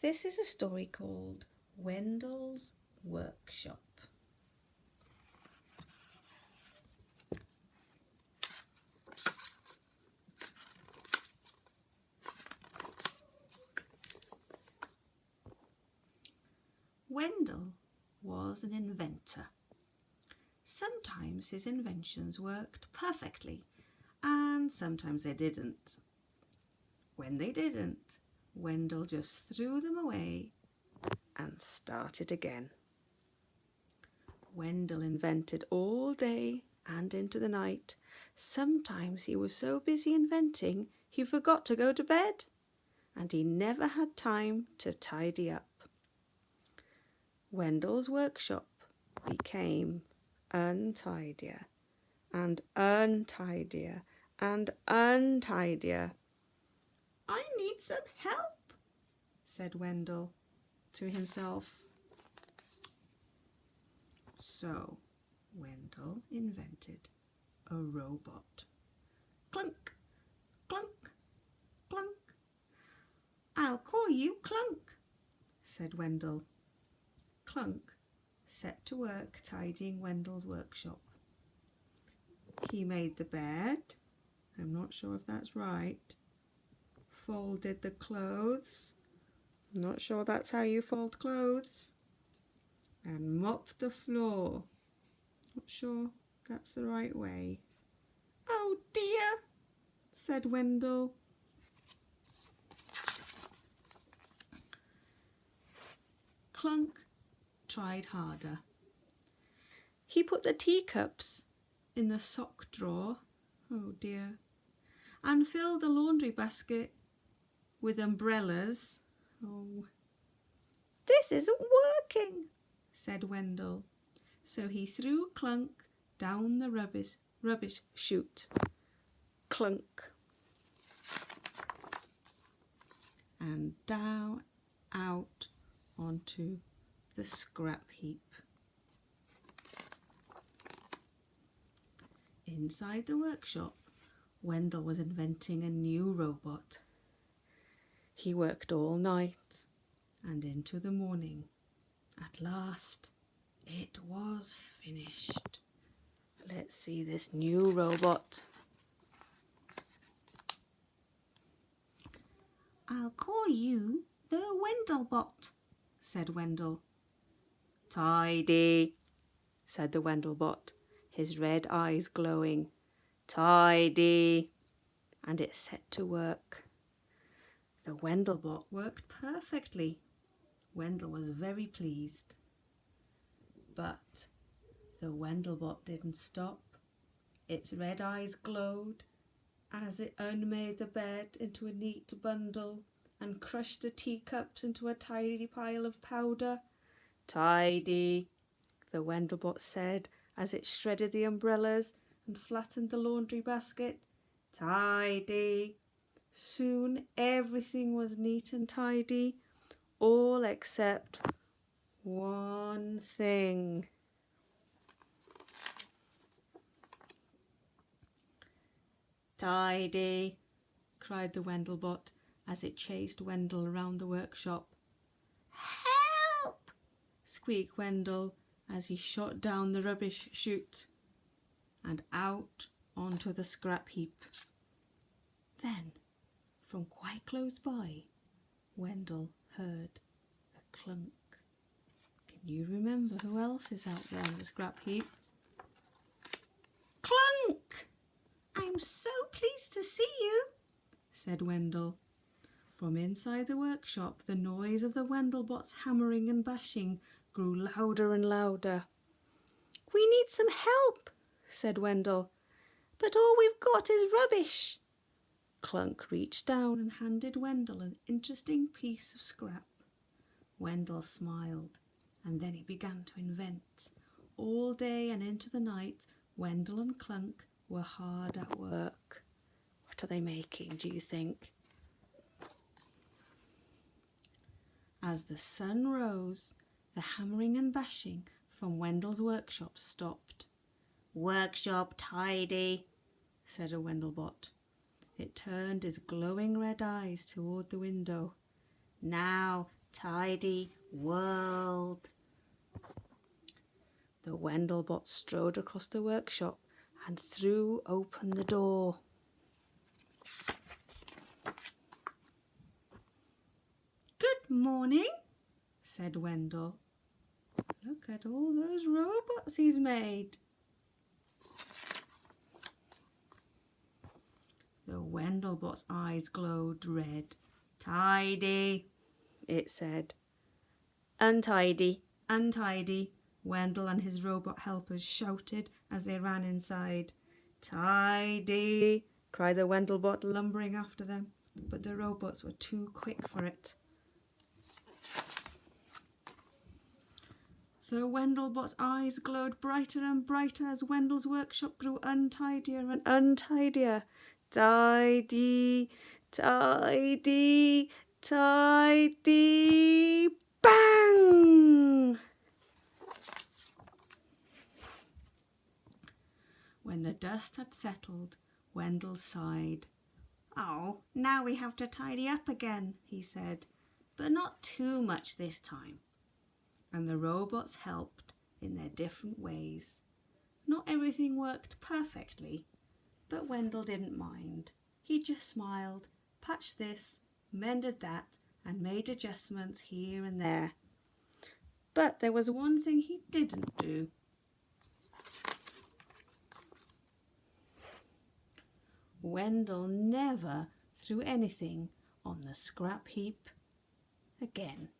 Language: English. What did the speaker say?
This is a story called Wendel's Workshop. Wendel was an inventor. Sometimes his inventions worked perfectly, and sometimes they didn't. When they didn't, Wendel just threw them away and started again. Wendel invented all day and into the night. Sometimes he was so busy inventing he forgot to go to bed, and he never had time to tidy up. Wendel's workshop became untidier and untidier and untidier. "I need some help," said Wendel to himself. So Wendel invented a robot. Clunk, clunk, clunk. "I'll call you Clunk," said Wendel. Clunk set to work tidying Wendel's workshop. He made the bed. I'm not sure if that's right. Folded the clothes. I'm not sure that's how you fold clothes. And mopped the floor. Not sure that's the right way. "Oh dear," said Wendel. Clunk tried harder. He put the teacups in the sock drawer. Oh dear. And filled the laundry basket with umbrellas. Oh. "This isn't working," said Wendel. So he threw Clunk down the rubbish chute. Clunk. And down, out onto the scrap heap. Inside the workshop, Wendel was inventing a new robot. He worked all night and into the morning. At last, it was finished. Let's see this new robot. "I'll call you the Wendelbot," said Wendel. "Tidy," said the Wendelbot, his red eyes glowing. "Tidy." And it set to work. The Wendelbot worked perfectly. Wendel was very pleased. But the Wendelbot didn't stop. Its red eyes glowed as it unmade the bed into a neat bundle and crushed the teacups into a tidy pile of powder. "Tidy," the Wendelbot said as it shredded the umbrellas and flattened the laundry basket. "Tidy." Soon everything was neat and tidy, all except one thing. "Tidy," cried the Wendelbot as it chased Wendel around the workshop. "Help!" squeaked Wendel as he shot down the rubbish chute and out onto the scrap heap. Then, from quite close by, Wendel heard a clunk. Can you remember who else is out there on the scrap heap? "Clunk! I'm so pleased to see you," said Wendel. From inside the workshop, the noise of the Wendelbot's hammering and bashing grew louder and louder. "We need some help," said Wendel, "but all we've got is rubbish." Clunk reached down and handed Wendel an interesting piece of scrap. Wendel smiled, and then he began to invent. All day and into the night, Wendel and Clunk were hard at work. What are they making, do you think? As the sun rose, the hammering and bashing from Wendel's workshop stopped. "Workshop tidy," said a Wendelbot. It turned its glowing red eyes toward the window. "Now tidy world. The Wendelbot strode across the workshop and threw open the door. "Good morning," said Wendell. "Look at all those robots he's made." The Wendelbot's eyes glowed red. "Tidy," it said. "Untidy, untidy," Wendell and his robot helpers shouted as they ran inside. "Tidy," cried the Wendelbot, lumbering after them, but the robots were too quick for it. The Wendelbot's eyes glowed brighter and brighter as Wendell's workshop grew untidier and untidier. "Tidy, tidy, tidy, bang!" When the dust had settled, Wendell sighed. "Oh, now we have to tidy up again," he said, "but not too much this time." And the robots helped in their different ways. Not everything worked perfectly, but Wendell didn't mind. He just smiled, patched this, mended that, and made adjustments here and there. But there was one thing he didn't do. Wendell never threw anything on the scrap heap again.